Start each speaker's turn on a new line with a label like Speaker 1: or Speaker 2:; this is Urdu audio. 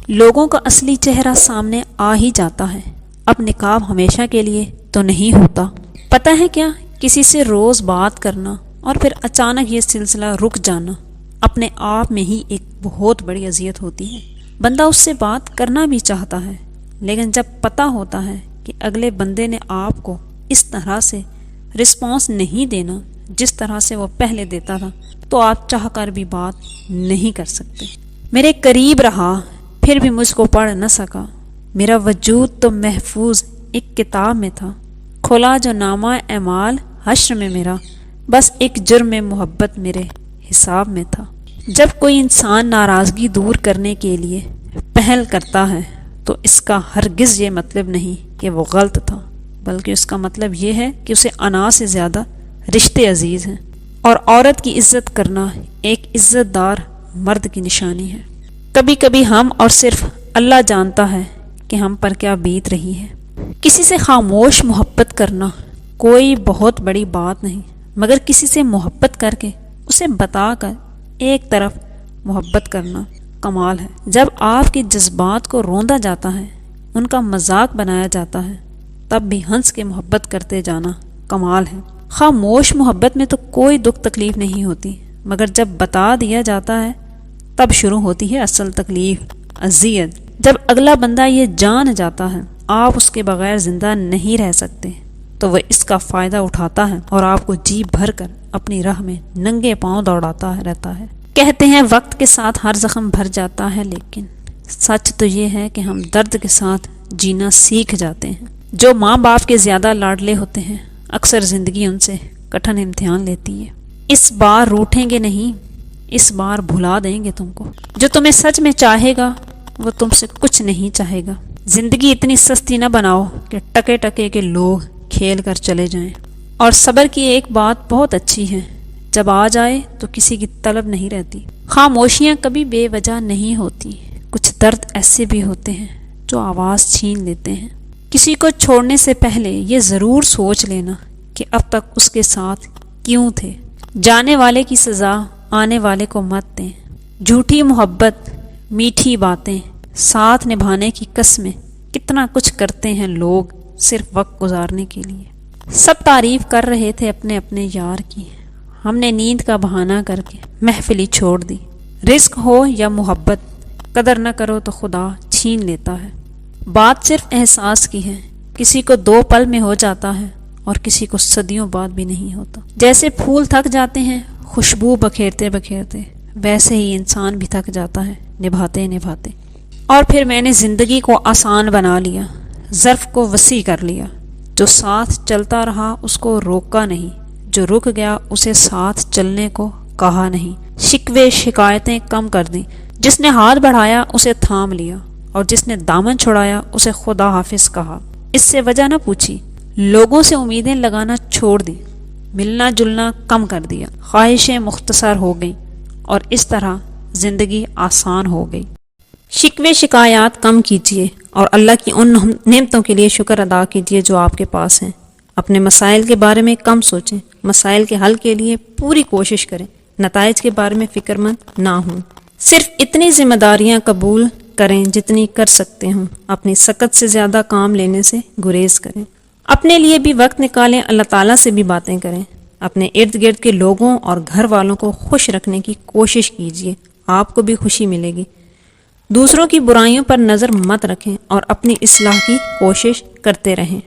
Speaker 1: لوگوں کا اصلی چہرہ سامنے آ ہی جاتا ہے، اب نقاب ہمیشہ کے لیے تو نہیں ہوتا۔ پتہ ہے کیا، کسی سے روز بات کرنا اور پھر اچانک یہ سلسلہ رک جانا اپنے آپ میں ہی ایک بہت بڑی اذیت ہوتی ہے۔ بندہ اس سے بات کرنا بھی چاہتا ہے، لیکن جب پتہ ہوتا ہے کہ اگلے بندے نے آپ کو اس طرح سے رسپانس نہیں دینا جس طرح سے وہ پہلے دیتا تھا، تو آپ چاہ کر بھی بات نہیں کر سکتے۔ میرے قریب رہا پھر بھی مجھ کو پڑھ نہ سکا، میرا وجود تو محفوظ ایک کتاب میں تھا، کھلا جو نامہ اعمال حشر میں میرا، بس ایک جرم محبت میرے حساب میں تھا۔ جب کوئی انسان ناراضگی دور کرنے کے لیے پہل کرتا ہے تو اس کا ہرگز یہ مطلب نہیں کہ وہ غلط تھا، بلکہ اس کا مطلب یہ ہے کہ اسے انا سے زیادہ رشتے عزیز ہیں، اور عورت کی عزت کرنا ایک عزت دار مرد کی نشانی ہے۔ کبھی کبھی ہم اور صرف اللہ جانتا ہے کہ ہم پر کیا بیت رہی ہے۔ کسی سے خاموش محبت کرنا کوئی بہت بڑی بات نہیں، مگر کسی سے محبت کر کے اسے بتا کر ایک طرف محبت کرنا کمال ہے۔ جب آپ کے جذبات کو روندا جاتا ہے، ان کا مذاق بنایا جاتا ہے، تب بھی ہنس کے محبت کرتے جانا کمال ہے۔ خاموش محبت میں تو کوئی دکھ تکلیف نہیں ہوتی، مگر جب بتا دیا جاتا ہے تب شروع ہوتی ہے اصل تکلیف، اذیت۔ جب اگلا بندہ یہ جان جاتا ہے آپ اس کے بغیر زندہ نہیں رہ سکتے، تو وہ اس کا فائدہ اٹھاتا ہے اور آپ کو جی بھر کر اپنی راہ میں ننگے پاؤں دوڑاتا رہتا ہے۔ کہتے ہیں وقت کے ساتھ ہر زخم بھر جاتا ہے، لیکن سچ تو یہ ہے کہ ہم درد کے ساتھ جینا سیکھ جاتے ہیں۔ جو ماں باپ کے زیادہ لاڈلے ہوتے ہیں، اکثر زندگی ان سے کٹھن امتحان لیتی ہے۔ اس بار روٹھیں گے نہیں، اس بار بھلا دیں گے تم کو۔ جو تمہیں سچ میں چاہے گا وہ تم سے کچھ نہیں چاہے گا۔ زندگی اتنی سستی نہ بناؤ کہ ٹکے ٹکے کے لوگ کھیل کر چلے جائیں۔ اور صبر کی ایک بات بہت اچھی ہے، جب آ جائے تو کسی کی طلب نہیں رہتی۔ خاموشیاں کبھی بے وجہ نہیں ہوتی، کچھ درد ایسے بھی ہوتے ہیں جو آواز چھین لیتے ہیں۔ کسی کو چھوڑنے سے پہلے یہ ضرور سوچ لینا کہ اب تک اس کے ساتھ کیوں تھے۔ جانے والے کی سزا آنے والے کو مت دیں۔ جھوٹی محبت، میٹھی باتیں، ساتھ نبھانے کی قسمیں، کتنا کچھ کرتے ہیں لوگ صرف وقت گزارنے کے لیے۔ سب تعریف کر رہے تھے اپنے اپنے یار کی، ہم نے نیند کا بہانہ کر کے محفل ہی چھوڑ دی۔ رزق ہو یا محبت، قدر نہ کرو تو خدا چھین لیتا ہے۔ بات صرف احساس کی ہے، کسی کو 2 پل میں ہو جاتا ہے اور کسی کو صدیوں بعد بھی نہیں ہوتا۔ جیسے پھول تھک جاتے ہیں خوشبو بکھیرتے بکھیرتے، ویسے ہی انسان بھی تھک جاتا ہے نبھاتے نبھاتے۔ اور پھر میں نے زندگی کو آسان بنا لیا، ظرف کو وسیع کر لیا۔ جو ساتھ چلتا رہا اس کو روکا نہیں، جو رک گیا اسے ساتھ چلنے کو کہا نہیں۔ شکوے شکایتیں کم کر دیں، جس نے ہاتھ بڑھایا اسے تھام لیا، اور جس نے دامن چھڑایا اسے خدا حافظ کہا۔ اس سے وجہ نہ پوچھی، لوگوں سے امیدیں لگانا چھوڑ دی، ملنا جلنا کم کر دیا، خواہشیں مختصر ہو گئیں، اور اس طرح زندگی آسان ہو گئی۔ شکوے شکایات کم کیجیے اور اللہ کی ان نعمتوں کے لیے شکر ادا کیجیے جو آپ کے پاس ہیں۔ اپنے مسائل کے بارے میں کم سوچیں، مسائل کے حل کے لیے پوری کوشش کریں، نتائج کے بارے میں فکر مند نہ ہوں۔ صرف اتنی ذمہ داریاں قبول کریں جتنی کر سکتے ہوں، اپنی سکت سے زیادہ کام لینے سے گریز کریں۔ اپنے لیے بھی وقت نکالیں، اللہ تعالیٰ سے بھی باتیں کریں۔ اپنے ارد گرد کے لوگوں اور گھر والوں کو خوش رکھنے کی کوشش کیجیے، آپ کو بھی خوشی ملے گی۔ دوسروں کی برائیوں پر نظر مت رکھیں اور اپنی اصلاح کی کوشش کرتے رہیں۔